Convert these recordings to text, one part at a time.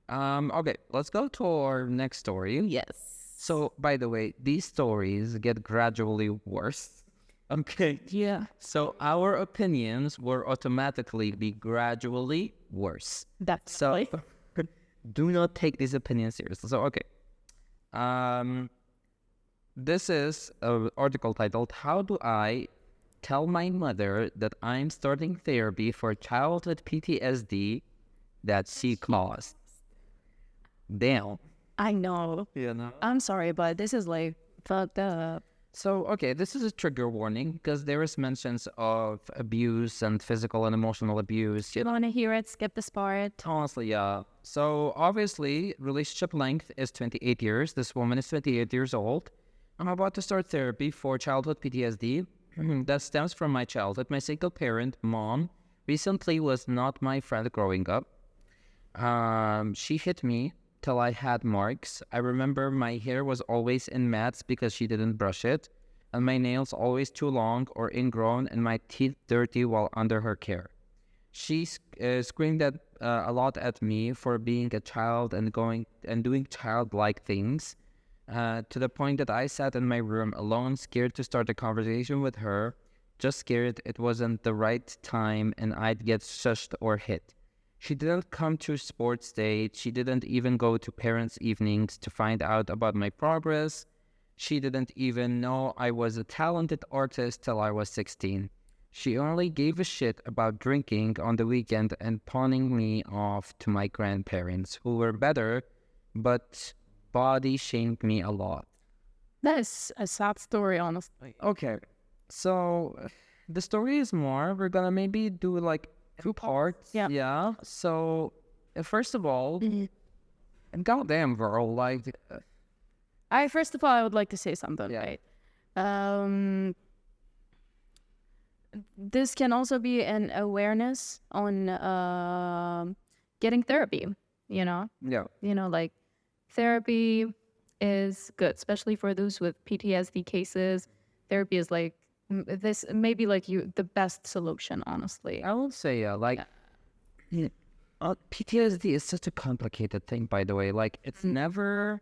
Okay, let's go to our next story. Yes. So, by the way, these stories get gradually worse. Okay. Yeah. So our opinions will automatically be gradually worse. That's So do not take these opinions seriously. So okay. Um this is an article titled "How do I tell my mother that I'm starting therapy for childhood PTSD that she caused?" Damn. I know. You know? I'm sorry, but this is like fucked up. So, okay, this is a trigger warning because there is mentions of abuse and physical and emotional abuse. You want to hear it? Skip this part. Honestly, yeah. So, obviously, relationship length is 28 years. This woman is 28 years old. I'm about to start therapy for childhood PTSD that stems from my childhood. My single parent mom recently was not my friend growing up. She hit me till I had marks. I remember my hair was always in mats because she didn't brush it, and my nails always too long or ingrown, and my teeth dirty while under her care. She screamed a lot at me for being a child and going and doing childlike things, to the point that I sat in my room alone, scared to start a conversation with her, just scared it wasn't the right time and I'd get shushed or hit. She didn't come to sports dates. She didn't even go to parents' evenings to find out about my progress. She didn't even know I was a talented artist till I was 16. She only gave a shit about drinking on the weekend and pawning me off to my grandparents, who were better, but body shamed me a lot. That's a sad story, honestly. Okay, so the story is more. We're gonna maybe do like two parts. Yeah. Yeah. So, first of all, and goddamn, girl, like, First of all, I would like to say something, Yeah. right? This can also be an awareness on getting therapy, you know? yeah. Like therapy is good, especially for those with PTSD cases. Therapy is like this maybe like the best solution, honestly. I would say, yeah, like, yeah, PTSD is such a complicated thing, by the way. Like, it's never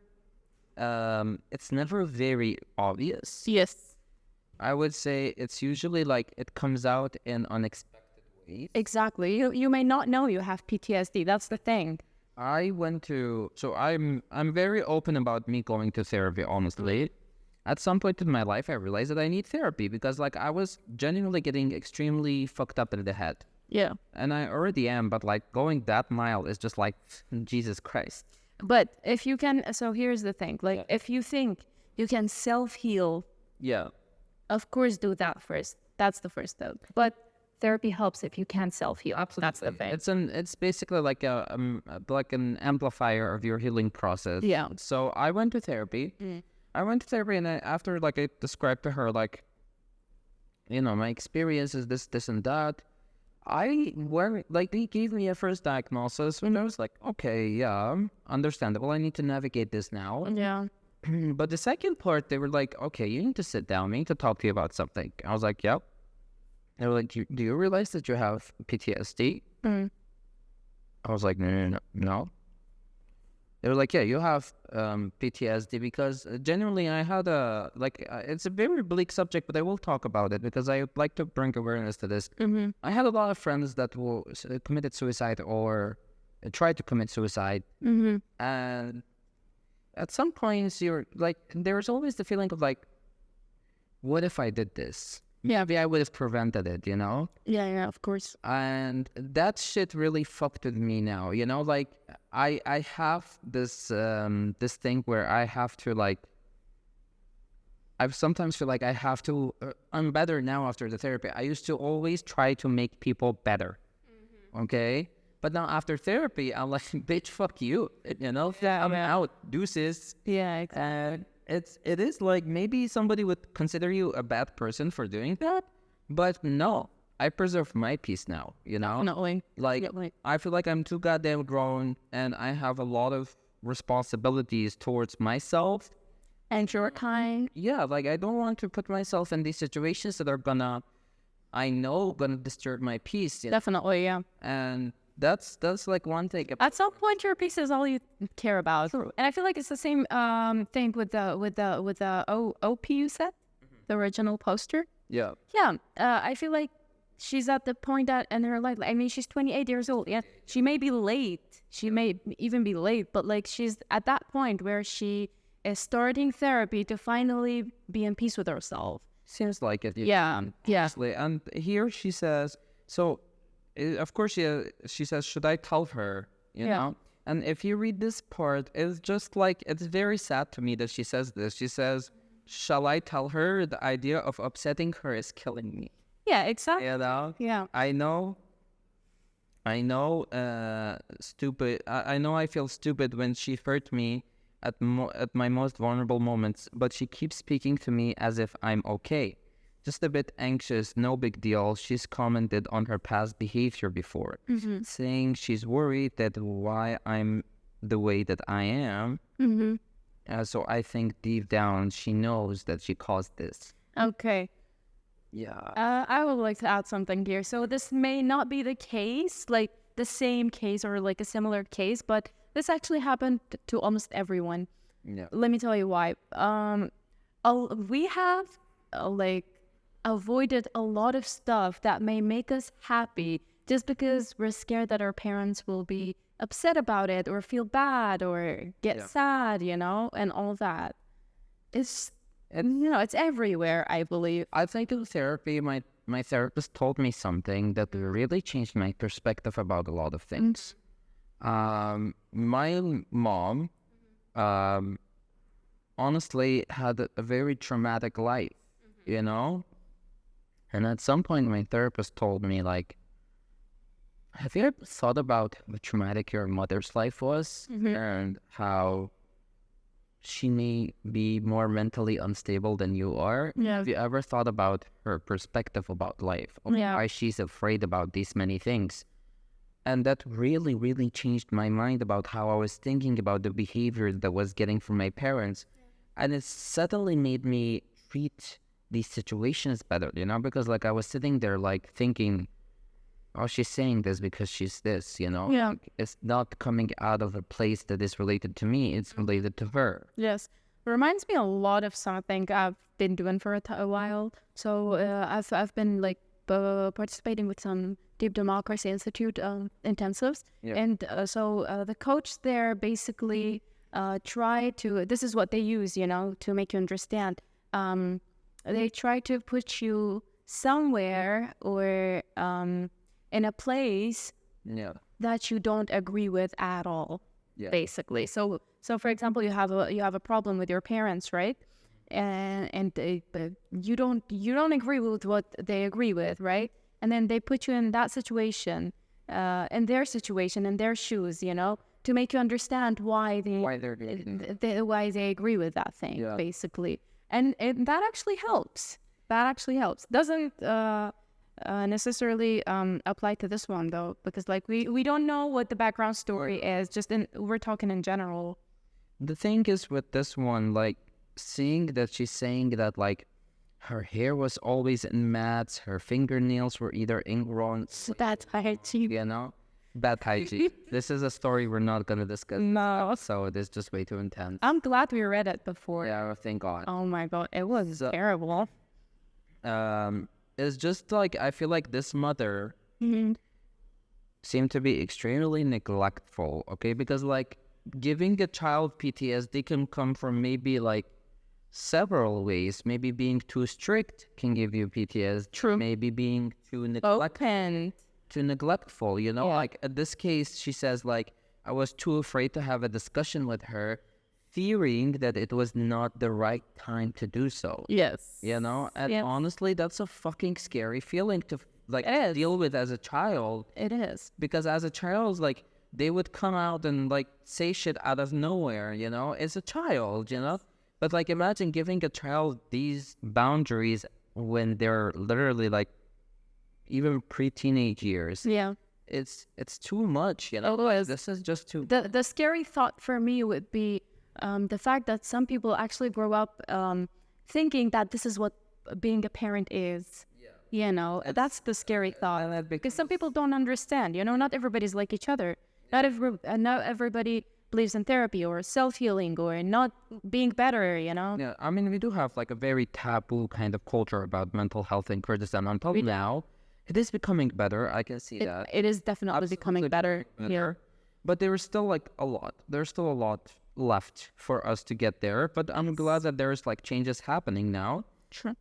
very obvious. Yes. I would say it's usually like it comes out in unexpected ways. Exactly. You may not know you have PTSD. That's the thing. I'm very open about me going to therapy, honestly. At some point in my life, I realized that I need therapy because, like, I was genuinely getting extremely fucked up in the head. Yeah. And I already am, but, like, going that mile is just like, Jesus Christ. But if you can, so here's the thing. Like, if you think you can self-heal, Yeah. of course, do that first. That's the first step. But therapy helps if you can self-heal. Absolutely. That's the thing. It's basically like like an amplifier of your healing process. Yeah. So I went to therapy. And after like I described to her like, my experience is this and that. They gave me a first diagnosis, and I was like, okay, yeah, understandable. I need to navigate this now. Yeah. But the second part, they were like, okay, you need to sit down. We need to talk to you about something. I was like, yep. They were like, do you realize that you have PTSD? I was like, no. They were like, yeah, you have PTSD because genuinely I had it's a very bleak subject, but I will talk about it because I would like to bring awareness to this. I had a lot of friends that committed suicide or tried to commit suicide. And at some points, you're like, there's always the feeling of like, what if I did this? Yeah. Maybe I would have prevented it, Yeah, of course. And that shit really fucked with me now, like I have this this thing where I have to like, I sometimes feel like I have to, I'm better now after the therapy. I used to always try to make people better. Okay? But now after therapy, I'm like, bitch, fuck you. Yeah, I'm out. Deuces. Yeah, exactly. And it is like maybe somebody would consider you a bad person for doing that. But no, I preserve my peace now, Definitely. Like, Definitely. I feel like I'm too goddamn grown and I have a lot of responsibilities towards myself. And you're kind. Yeah, like I don't want to put myself in these situations that are gonna disturb my peace. Definitely, yeah. And That's like one thing. At some point, your piece is all you care about. True. And I feel like it's the same thing with the OP you said, the original poster. Yeah. Yeah, I feel like she's at the point that in her life. I mean, she's 28 years old. Yeah, she may be late. She may even be late, but like she's at that point where she is starting therapy to finally be in peace with herself. Seems like it. Yeah, yeah. Honestly. And here she says, so of course she says, should I tell her? You Yeah. know? And if you read this part, it's just like, it's very sad to me that she says this. She says, shall I tell her? The idea of upsetting her is killing me. Yeah, exactly. You know? Yeah. I know, stupid. I know I feel stupid when she hurt me at my most vulnerable moments, but she keeps speaking to me as if I'm okay. Just a bit anxious, no big deal. She's commented on her past behavior before, saying she's worried that why I'm the way that I am. So I think deep down she knows that she caused this. Okay. Yeah. I would like to add something here. So this may not be the case, like the same case or like a similar case, but this actually happened to almost everyone. Yeah. Let me tell you why. We have like avoided a lot of stuff that may make us happy just because we're scared that our parents will be upset about it or feel bad or get sad, you know, and all that. It's everywhere, I believe. I think in therapy, my therapist told me something that really changed my perspective about a lot of things. My mom, honestly, had a very traumatic life, you know? And at some point, my therapist told me, like, have you ever thought about how traumatic your mother's life was and how she may be more mentally unstable than you are? Yeah. Have you ever thought about her perspective about life, of why she's afraid about these many things? And that really, really changed my mind about how I was thinking about the behavior that I was getting from my parents. And it suddenly made me treat these situations better, you know, because like I was sitting there like thinking, oh, she's saying this because she's this, you know? Yeah. Like, it's not coming out of a place that is related to me, it's related to her. Yes. It reminds me a lot of something I've been doing for a while. So I've been like participating with some Deep Democracy Institute intensives. Yeah. And so the coach there basically try to, this is what they use, you know, to make you understand. They try to put you somewhere or in a place Yeah. that you don't agree with at all, basically. So for example, you have a problem with your parents, right? And you don't agree with what they agree with, right? And then they put you in that situation, in their situation, in their shoes, you know, to make you understand why why they agree with that thing, basically. And that actually helps. Doesn't necessarily apply to this one though, because like we don't know what the background story is. We're talking in general. The thing is with this one, like seeing that she's saying that like her hair was always in mats, her fingernails were either ingrown, That's hygiene. you know, bad hygiene. This is a story we're not gonna discuss. No. So it is just way too intense. I'm glad we read it before. Yeah, thank God. Oh my God, it was So- terrible. It's just like I feel like this mother seemed to be extremely neglectful. Okay, because like giving a child PTSD can come from maybe like several ways. Maybe being too strict can give you PTSD. True. Maybe being too Open. neglectful, you know? Yeah. Like in this case, she says like, I was too afraid to have a discussion with her, fearing that it was not the right time to do so. Yes. You know? And Yeah. honestly, that's a fucking scary feeling to like It is. deal with as a child. It is. Because as a child, like, they would come out and like say shit out of nowhere, you know? It's a child, you know? But like imagine giving a child these boundaries when they're literally like even pre-teenage years. Yeah. It's too much, you know? It is. This is just too The scary thought for me would be the fact that some people actually grow up thinking that this is what being a parent is. You know, that's the scary thought. Because some people don't understand, you know, not everybody's like each other. Not everybody believes in therapy or self-healing or not being better, you know? Yeah, I mean, we do have like a very taboo kind of culture about mental health in Kurdistan. Until now, it is becoming better. I can see that. It is definitely becoming better here. But there is still like a lot. There's still a lot left for us to get there. But I'm glad that there's like changes happening now. Sure.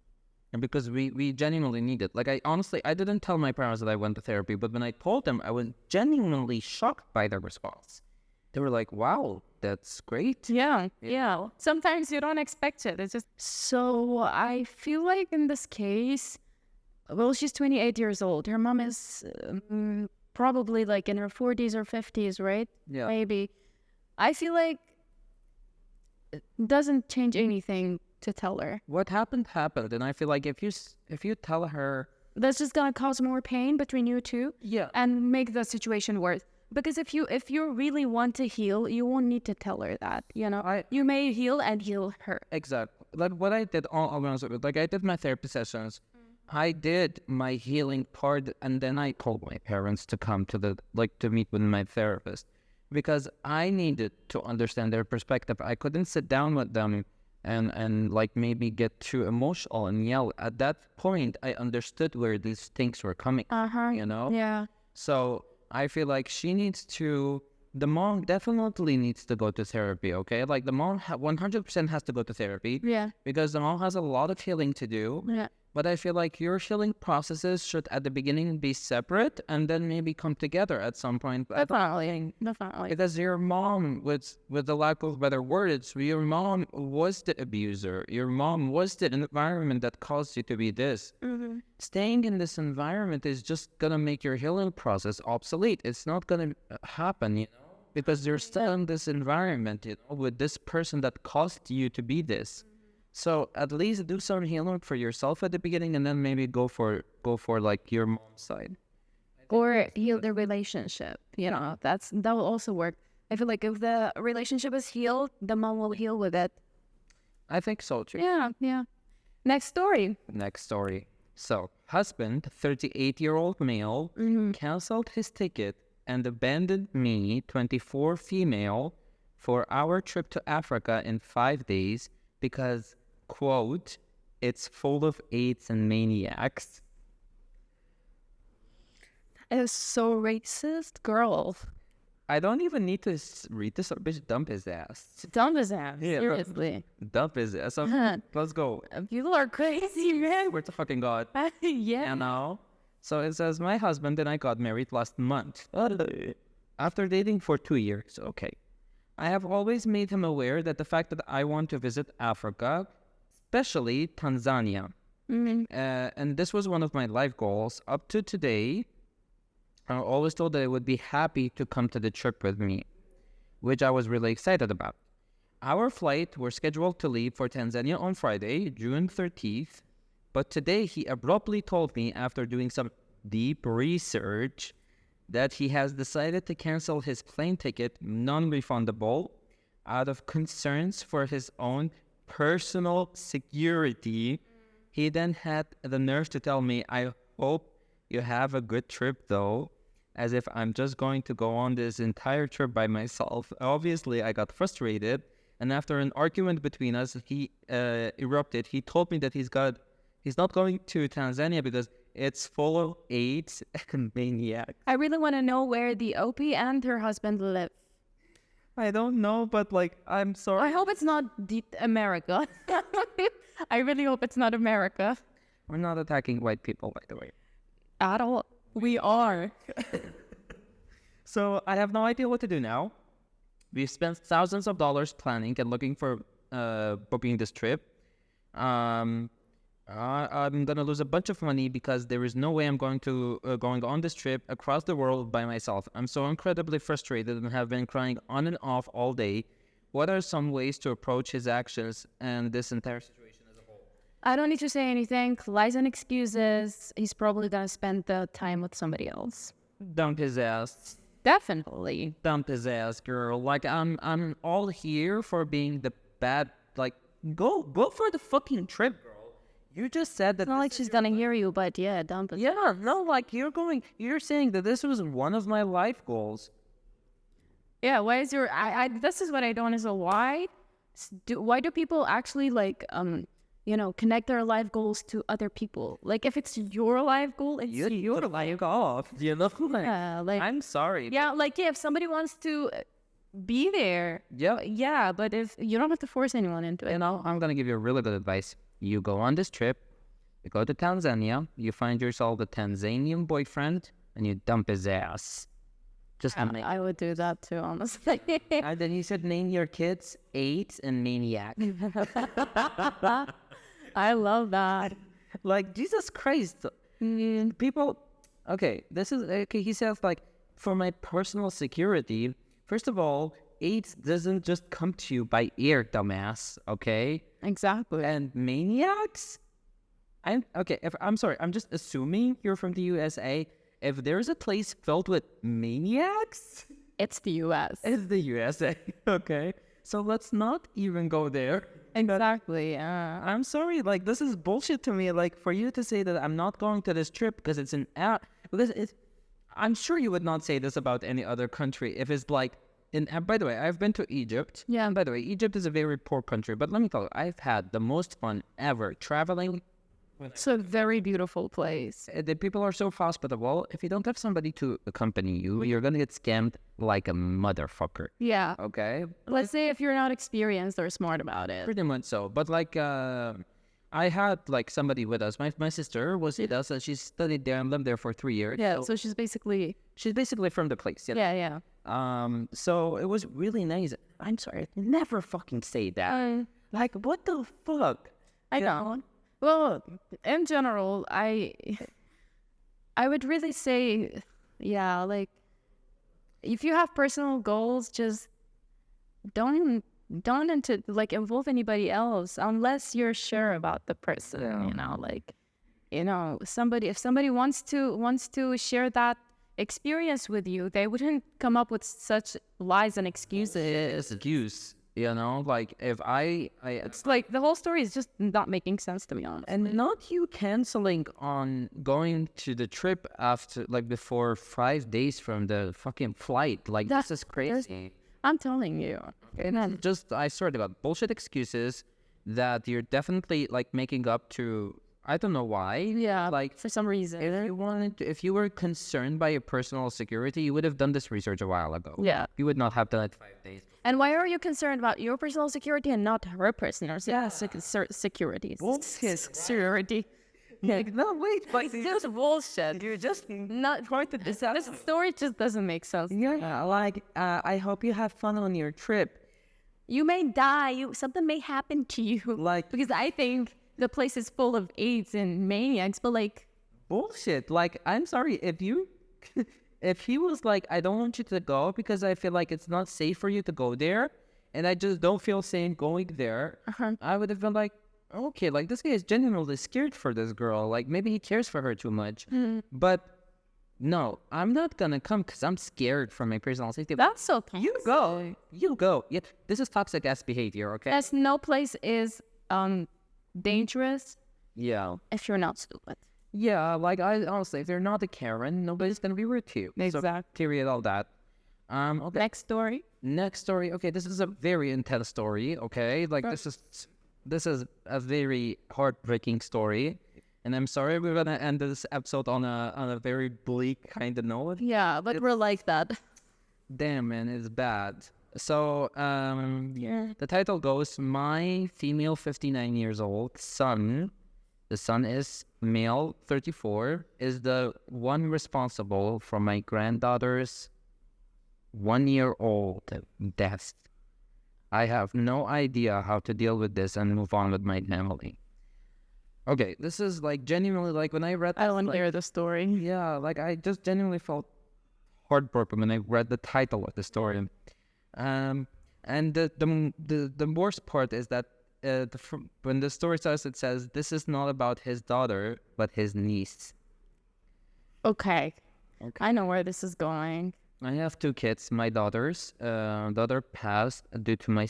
And because we genuinely need it. Like I didn't tell my parents that I went to therapy, but when I told them, I was genuinely shocked by their response. They were like, wow, that's great. Yeah. Sometimes you don't expect it. It's just so I feel like in this case, well, she's 28 years old. Her mom is probably like in her 40s or 50s, right? Yeah. Maybe. I feel like it doesn't change anything to tell her. What happened, and I feel like if you tell her, that's just gonna cause more pain between you two. Yeah. And make the situation worse. Because if you really want to heal, you won't need to tell her that. You know, you may heal and heal her. Exactly. Like what I did, like I did my therapy sessions. I did my healing part, and then I told my parents to come to to meet with my therapist, because I needed to understand their perspective. I couldn't sit down with them and like maybe get too emotional and yell. At that point, I understood where these things were coming. You know. Yeah. So I feel like the mom definitely needs to go to therapy, okay? Like the mom 100% has to go to therapy. Yeah. Because the mom has a lot of healing to do. Yeah. But I feel like your healing processes should at the beginning be separate and then maybe come together at some point. Definitely. Because your mom, with the lack of better words, your mom was the abuser. Your mom was the environment that caused you to be this. Mm-hmm. Staying in this environment is just going to make your healing process obsolete. It's not going to happen, you know, because you're still in this environment, you know, with this person that caused you to be this. So at least do some healing for yourself at the beginning, and then maybe go for like your mom's side, or heal the relationship. You know, that will also work. I feel like if the relationship is healed, the mom will heal with it. I think so too. Yeah. Next story. So, husband, 38-year-old male, canceled his ticket and abandoned me, 24 female, for our trip to Africa in 5 days because, quote, it's full of AIDS and maniacs. That is so racist, girl. I don't even need to read this. Bitch, dump his ass. Dump his ass. Yeah, seriously. Dump his ass. So, let's go. People are crazy, man. We're to fucking God. Yeah. You know? So it says, my husband and I got married last month. After dating for 2 years. Okay. I have always made him aware that the fact that I want to visit Africa, especially Tanzania, and this was one of my life goals up to today. I always told that I would be happy to come to the trip with me, which I was really excited about. Our flight were scheduled to leave for Tanzania on Friday, June 13th, but today he abruptly told me, after doing some deep research, that he has decided to cancel his plane ticket, non-refundable, out of concerns for his own personal security. He then had the nerve to tell me, I hope you have a good trip though, as if I'm just going to go on this entire trip by myself. Obviously, I got frustrated, and after an argument between us, he erupted. He told me that he's not going to Tanzania because it's full of AIDS and maniacs. I really want to know where the OP and her husband live. I don't know, but like, I'm sorry. I hope it's not America. I really hope it's not America. We're not attacking white people, by the way. At all. We are. So I have no idea what to do now. We've spent thousands of dollars planning and looking for booking this trip. I'm gonna lose a bunch of money because there is no way I'm going on this trip across the world by myself. I'm so incredibly frustrated and have been crying on and off all day. What are some ways to approach his actions and this entire situation as a whole? I don't need to say anything. Lies and excuses. He's probably gonna spend the time with somebody else. Dump his ass. Definitely. Dump his ass, girl. Like, I'm all here for being the bad. Like, go for the fucking trip, girl. You just said that. It's not like she's gonna hear you, but yeah, dump it. Yeah, no, like you're saying that this was one of my life goals. Yeah, why is your this is what I don't understand. Why do people actually like connect their life goals to other people? Like if it's your life goal, it's your life goal. You know? Yeah, like I'm sorry. yeah, like yeah, if somebody wants to be there, yeah, but if you don't have to force anyone into it. You know, I'm gonna give you a really good advice. You go on this trip, you go to Tanzania, you find yourself a Tanzanian boyfriend, and you dump his ass. Just I would do that too, honestly. And then he said, name your kids AIDS and Maniac. I love that. Like, Jesus Christ. People, okay, he says, like, for my personal security, first of all, AIDS doesn't just come to you by air, dumbass, okay? Exactly. And maniacs? I'm sorry, I'm just assuming you're from the USA. If there's a place filled with maniacs, it's the US. It's the USA, okay? So let's not even go there. Exactly. I'm sorry, like, this is bullshit to me. Like, for you to say that I'm not going to this trip because it's I'm sure you would not say this about any other country if it's like, by the way, I've been to Egypt. Yeah. And by the way, Egypt is a very poor country. But let me tell you, I've had the most fun ever traveling. It's a very beautiful place. The people are so hospitable. If you don't have somebody to accompany you, you're going to get scammed like a motherfucker. Yeah. Okay? Let's say if you're not experienced or smart about it. Pretty much so. But like, I had like somebody with us. My sister was with us, and she studied there and lived there for 3 years. Yeah, so she's basically from the place. You know? Yeah. So it was really nice. I'm sorry, I'd never fucking say that. Like, what the fuck? I know. Well, in general, I would really say, yeah, like if you have personal goals, just don't involve anybody else unless you're sure about the person. Yeah. If somebody wants to share that experience with you, they wouldn't come up with such lies and excuses. Like if it's like the whole story is just not making sense to me, honestly. And not you canceling on going to the trip after, like, before 5 days from the fucking flight. Like, this is crazy. I'm telling you. And then I swear to God, bullshit excuses that you're definitely like making up to. I don't know why. Yeah, like for some reason. If you were concerned by your personal security, you would have done this research a while ago. Yeah. You would not have done it 5 days. And why are you concerned about your personal security and not her personal security? Security. Like, no, wait, but it's just bullshit. You're just not going to this story just doesn't make sense. Yeah, like I hope you have fun on your trip. You may die. Something may happen to you. Like, because I think the place is full of AIDS and maniacs, but like bullshit. Like, I'm sorry if he was like, I don't want you to go because I feel like it's not safe for you to go there, and I just don't feel safe going there. I would have been like, okay, like this guy is genuinely scared for this girl. Like maybe he cares for her too much. But no, I'm not gonna come because I'm scared for my personal safety. That's so toxic. You go. Yeah, this is toxic ass behavior. Okay. As no place is dangerous. Yeah. If you're not stupid. Yeah, like I honestly, if they're not a Karen, nobody's gonna be rude to you. Exactly. So, period. All that. Okay. Next story. Okay, this is a very intense story. Okay, like this is a very heartbreaking story, and I'm sorry we're gonna end this episode on a very bleak kind of note. Yeah, but we're like that. Damn, man, it's bad. So, the title goes, "My female 59 years old son." The son is male, 34, is the one responsible for my granddaughter's 1-year-old death. I have no idea how to deal with this and move on with my family. Okay, this is like genuinely like when I read. I want to hear the story. Yeah, like I just genuinely felt heartbroken when I read the title of the story. And the worst part is that when the story starts, it says this is not about his daughter but his niece. Okay. I know where this is going. I have 2 kids. My daughter passed due to my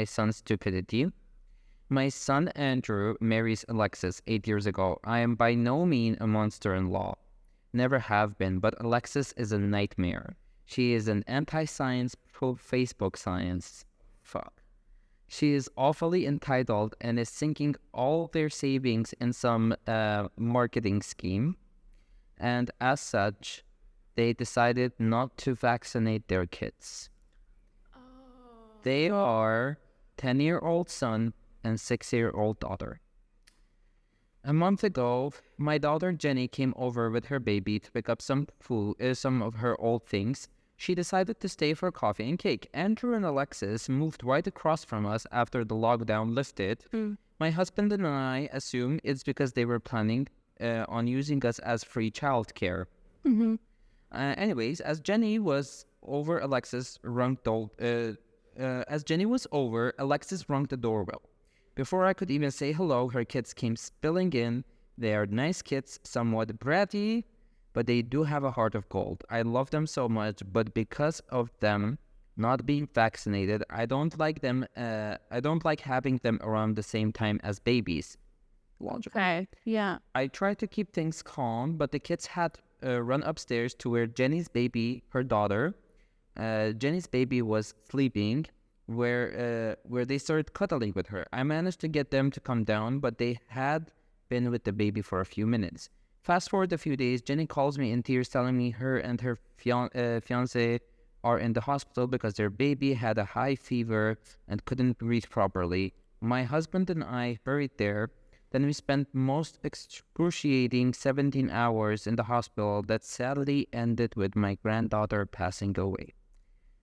son's stupidity, My son Andrew marries Alexis 8 years ago. I am by no means a monster-in-law. Never have been, but Alexis is a nightmare. She is an anti-science pro-Facebook science. Fuck. She is awfully entitled and is sinking all their savings in some marketing scheme. And as such, they decided not to vaccinate their kids. They are 10-year-old son and 6-year-old daughter. A month ago, my daughter Jenny came over with her baby to pick up some of her old things. She decided to stay for coffee and cake. Andrew and Alexis moved right across from us after the lockdown lifted. My husband and I assume it's because they were planning on using us as free childcare. Anyways, as Jenny was over, Alexis rung the doorbell. Before I could even say hello, her kids came spilling in. They are nice kids, somewhat bratty, but they do have a heart of gold. I love them so much, but because of them not being vaccinated, I don't like them. I don't like having them around the same time as babies. Logical. Okay, yeah. I tried to keep things calm, but the kids had run upstairs to where Jenny's baby, her daughter, Jenny's baby was sleeping, where they started cuddling with her. I managed to get them to come down, but they had been with the baby for a few minutes. Fast forward a few days, Jenny calls me in tears telling me her and her fiance are in the hospital because their baby had a high fever and couldn't breathe properly. My husband and I hurried there. Then we spent most excruciating 17 hours in the hospital that sadly ended with my granddaughter passing away.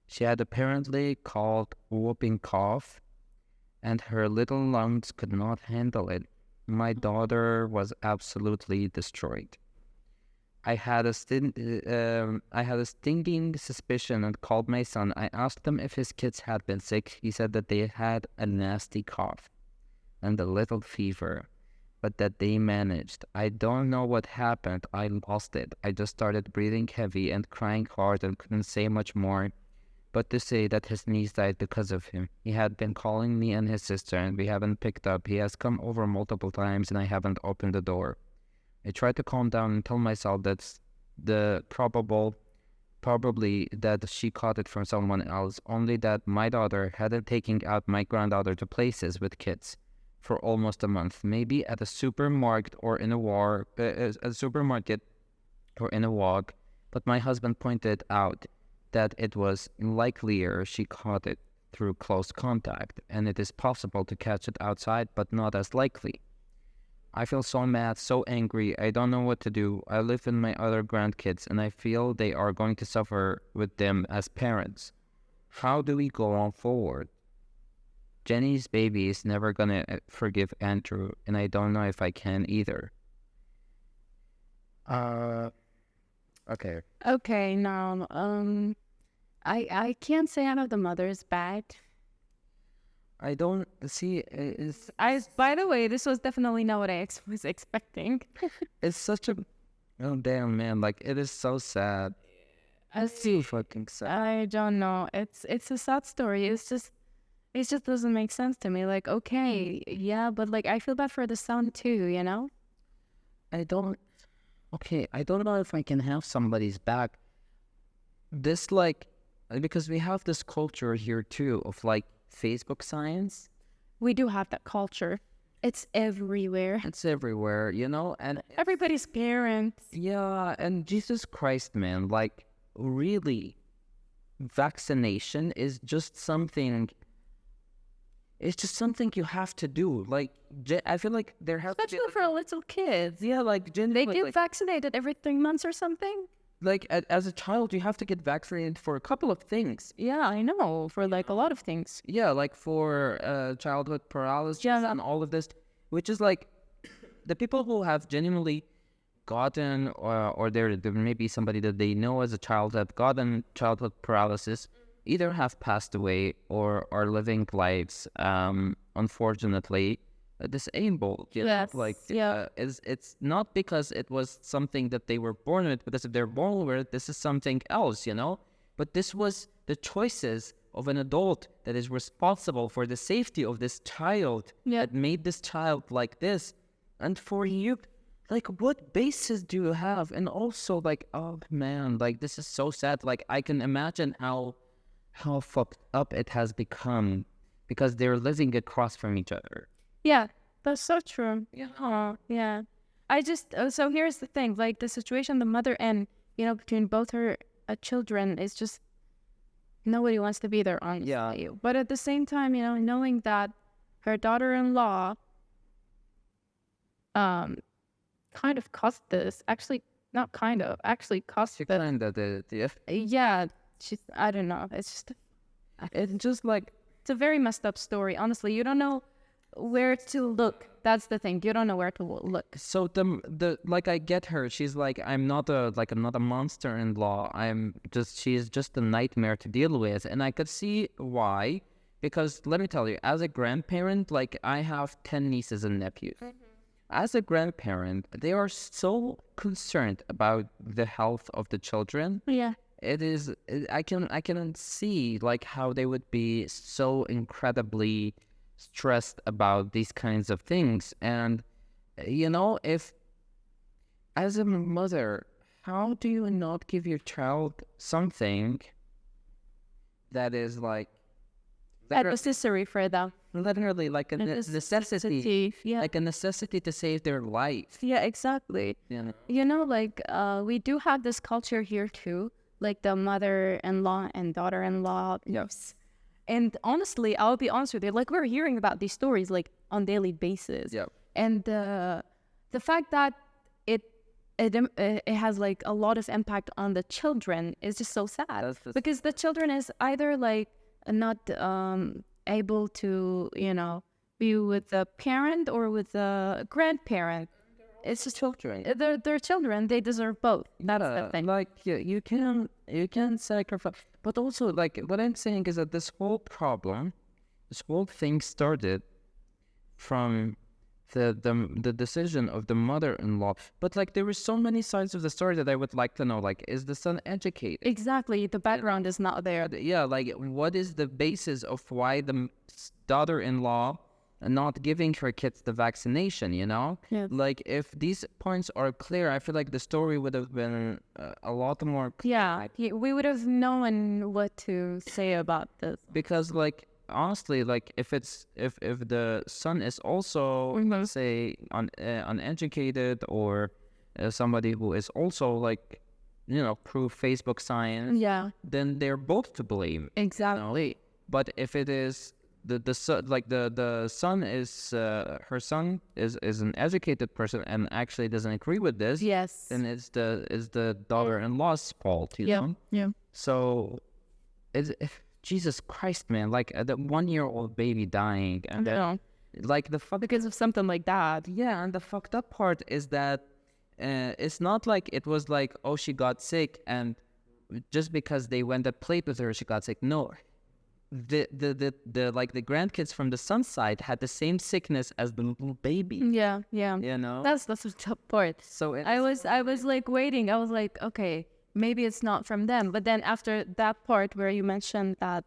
She had apparently caught whooping cough, and her little lungs could not handle it. My daughter was absolutely destroyed. I had a stinging suspicion and called my son. I asked him if his kids had been sick. He said that they had a nasty cough and a little fever, but that they managed. I don't know what happened. I lost it. I just started breathing heavy and crying hard and couldn't say much more, but to say that his niece died because of him. He had been calling me and his sister, and we haven't picked up. He has come over multiple times, and I haven't opened the door. I tried to calm down and tell myself that's probably that she caught it from someone else, only that my daughter hadn't taken out my granddaughter to places with kids for almost a month, maybe at a supermarket or in a walk. But my husband pointed out that it was likelier she caught it through close contact, and it is possible to catch it outside, but not as likely. I feel so mad, so angry. I don't know what to do. I live with my other grandkids, and I feel they are going to suffer with them as parents. How do we go on forward? Jenny's baby is never gonna forgive Andrew, and I don't know if I can either. Okay. Okay, now, I can't say I know the mother is bad. I don't see. By the way, this was definitely not what I was expecting. It's such a. Oh damn, man! Like it is so sad. It's so fucking sad. I don't know. It's a sad story. It just doesn't make sense to me. Like, okay, yeah, but like I feel bad for the son too. You know. I don't know if I can have somebody's back. This because we have this culture here too of like Facebook science. We do have that culture. It's everywhere. It's everywhere, and everybody's parents. Yeah, and Jesus Christ, man, like really, vaccination is just something. It's just something you have to do. Like, I feel like there has especially to be, for little kids. Yeah, like they get vaccinated every 3 months or something. Like as a child, you have to get vaccinated for a couple of things. Yeah, I know, for like a lot of things. Yeah, like for childhood paralysis and all of this, which is like the people who have genuinely gotten or there may be somebody that they know as a child that gotten childhood paralysis, either have passed away or are living lives, unfortunately, disabled. Yes. It's not because it was something that they were born with, because if they're born with it, this is something else, But this was the choices of an adult that is responsible for the safety of this child, that made this child like this. And for you, like, what basis do you have? And also, like, oh man, like, this is so sad. Like, I can imagine how fucked up it has become because they're living across from each other. Yeah, that's so true. Yeah. Oh, yeah. I just, so here's the thing, like the situation, the mother and, you know, between both her children is just, nobody wants to be there, honestly. Yeah. But at the same time, you know, knowing that her daughter-in-law kind of caused this, actually, not kind of, actually caused She this. kind of did, yeah. Yeah, she's, I don't know, it's just like, it's a very messed up story, honestly. You don't know where to look. That's the thing. You don't know where to look. So the like, I get her. She's like, I'm not a monster-in-law. She's just a nightmare to deal with. And I could see why, because let me tell you, as a grandparent, like, I have 10 nieces and nephews. As a grandparent, they are so concerned about the health of the children. Yeah. I can see like how they would be so incredibly stressed about these kinds of things. And you know, if as a mother, how do you not give your child something that is like necessary for them? Literally like a necessity, yeah, like a necessity to save their life. Yeah, exactly. You know, like we do have this culture here too, like the mother-in-law and daughter-in-law. Yes. And honestly, I'll be honest with you, like we're hearing about these stories like on daily basis. Yeah. And the fact that it has like a lot of impact on the children is just so sad. Because the children is either like not able to, you know, be with the parent or with the grandparent. It's just children. They're children. They deserve both. That's the thing. Like you can sacrifice, but also like what I'm saying is that this whole thing started from the decision of the mother-in-law. But like there were so many sides of the story that I would like to know. Like, is the son educated? Exactly. The background is not there. Yeah. Like, what is the basis of why the daughter-in-law not giving her kids the vaccination, you know? Yeah. Like, if these points are clear, I feel like the story would have been a lot more clear. Yeah, we would have known what to say about this. Because, like, honestly, like, if the son is also, say, uneducated or somebody who is also, like, you know, proof Facebook science, then they're both to blame. Exactly. You know? But if it is the son is her son is an educated person and actually doesn't agree with this, yes, then it's the daughter-in-law's fault, you know? Yeah. So Jesus Christ, man, like the 1-year-old baby dying, and then, like because of something like that. Yeah, and the fucked up part is that it's not like it was like, oh, she got sick and just because they went and played with her she got sick. No. The like the grandkids from the son's side had the same sickness as the little baby. Yeah. You know? That's the tough part. So I was like waiting. I was like, okay, maybe it's not from them. But then after that part where you mentioned that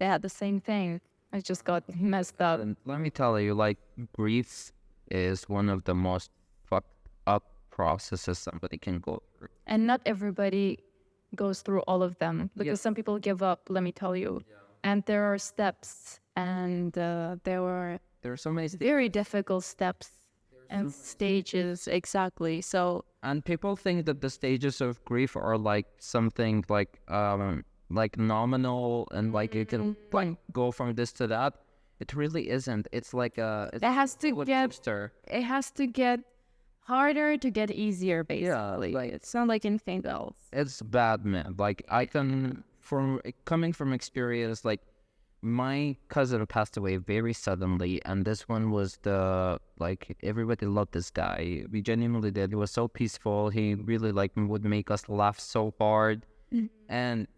they had the same thing, I just got messed up. And let me tell you, like, grief is one of the most fucked up processes somebody can go through. And not everybody goes through all of them because some people give up, let me tell you. And there are steps, and there are so many very difficult steps and stages. Exactly. So, and people think that the stages of grief are like something like nominal and like you can like go from this to that. It really isn't. It's like it has to get harder to get easier, basically. Yeah, like, it's not like anything else. It's bad, man. Like, I can, coming from experience, like, my cousin passed away very suddenly, and this one was like, everybody loved this guy. We genuinely did. He was so peaceful. He really, like, would make us laugh so hard. Mm-hmm. And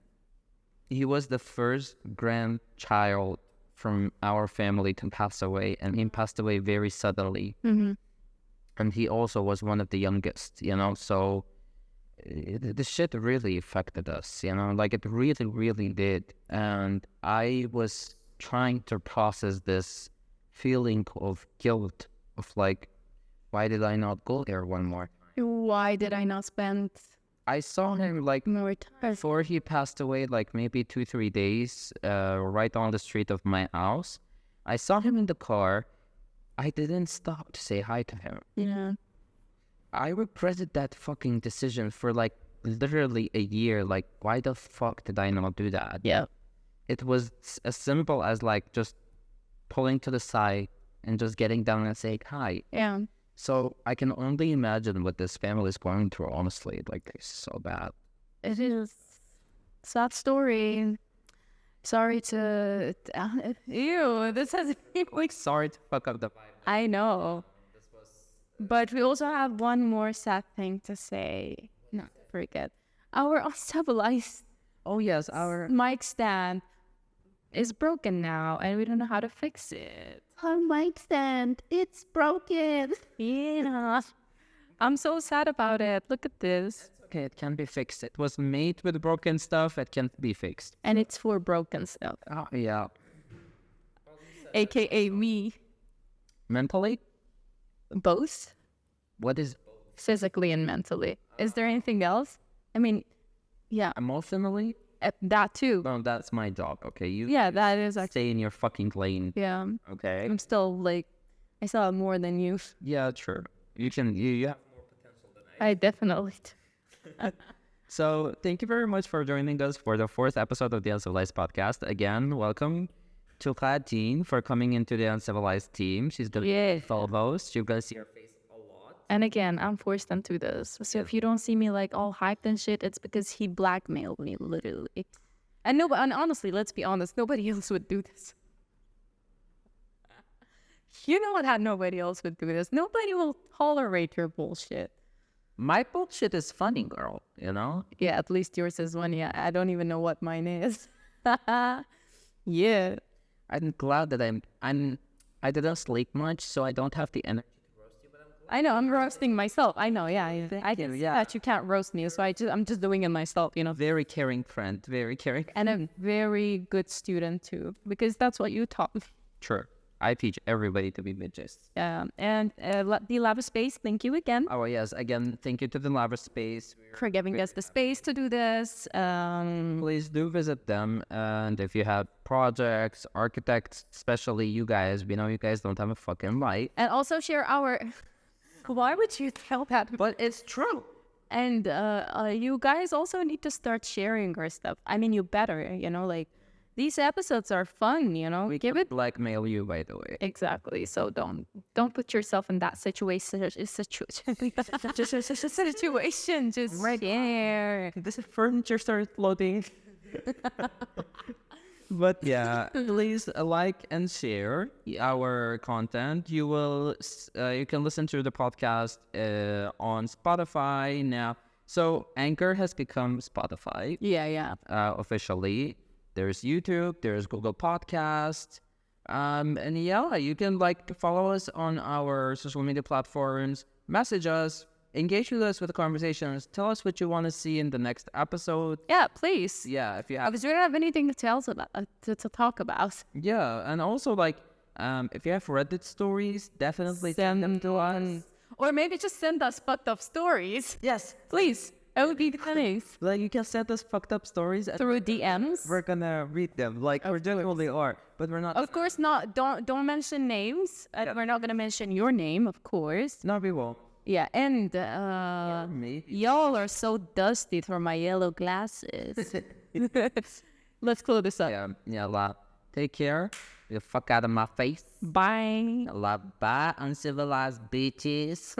he was the first grandchild from our family to pass away, and he passed away very suddenly. Mm-hmm. And he also was one of the youngest, you know, so the shit really affected us, you know, like it really, really did. And I was trying to process this feeling of guilt of like, why did I not go there one more? Why did I not spend I saw him like more time? before he passed away, like maybe 2-3 days, right on the street of my house. I saw him in the car. I didn't stop to say hi to him. Yeah. I regretted that fucking decision for like literally a year. Like, why the fuck did I not do that? Yeah. It was as simple as like just pulling to the side and just getting down and saying hi. Yeah. So I can only imagine what this family is going through, honestly. Like, it's so bad. It is sad story. Sorry to ew, this has Like, sorry to fuck up the vibe. I know. But we also have one more sad thing to say. Not to forget. Our Uncivilized Oh, yes, our... mic stand is broken now and we don't know how to fix it. Our mic stand, it's broken. Yeah. I'm so sad about it. Look at this. Okay, it can be fixed. It was made with broken stuff. It can be fixed. And it's for broken stuff. Oh, yeah. AKA me. Mentally? Both? What is... Physically and mentally. Is there anything else? I mean, yeah. Emotionally? That too. No, that's my job, okay? You Yeah, that is actually. stay in your fucking lane, Yeah. okay? I'm still like, I still have more than you. Yeah, sure. You can... You have more potential than I definitely do. So, thank you very much for joining us for the 4th episode of the Uncivilized podcast. Again, welcome to Khateen for coming into the Uncivilized team. She's the Yeah. fellow host. You're going to see her face a lot. And again, I'm forced into this. So if you don't see me like all hyped and shit, it's because he blackmailed me, literally. And and honestly, let's be honest, nobody else would do this. You know what? Nobody else would do this. Nobody will tolerate your bullshit. My bullshit is funny, girl, you know? Yeah, at least yours is one. Yeah, I don't even know what mine is. Yeah. I'm glad that I didn't sleep much, so I don't have the energy to roast you, but I know, I'm roasting myself. I know, yeah. I you, can see yeah. that you can't roast me, so I'm just doing it myself, you know. very caring friend, very caring. And a very good student too, because that's what you taught me. Sure. I teach everybody to be bitches. And the Lava Space, thank you again Oh, yes. Again, thank you to the Lava Space. for giving us the space to do this. Please do visit them. And if you have projects, architects, especially you guys, we know you guys don't have a fucking light. And also share our... Why would you tell that? But it's true. And you guys also need to start sharing our stuff. I mean, you better, you know, like, these episodes are fun, you know. We Give could it... blackmail you, by the way. Exactly. So don't put yourself in that situation. Situation. Just share. This furniture started floating. But yeah, please like and share our content. You can listen to the podcast on Spotify now. So Anchor has become Spotify Yeah. officially. There's YouTube, there's Google Podcast, and yeah, you can like follow us on our social media platforms, message us, engage with us with the conversations, tell us what you want to see in the next episode. Yeah, please. Yeah, if you have, Because we don't have anything to tell us about to talk about. yeah, and also like, if you have Reddit stories, definitely send them to us. Or maybe just send us fucked up stories. Yes, Please. That would be nice. like you can send us fucked up stories. And Through DMs. we're gonna read them, like we genuinely are, but we're not. Of course not. Don't mention names. We're not gonna mention your name, of course. No, we won't. Yeah, and Maybe. y'all are so dusty from my yellow glasses. Let's close this up. Yeah, take care. Get the fuck out of my face. Bye. Bye, uncivilized bitches.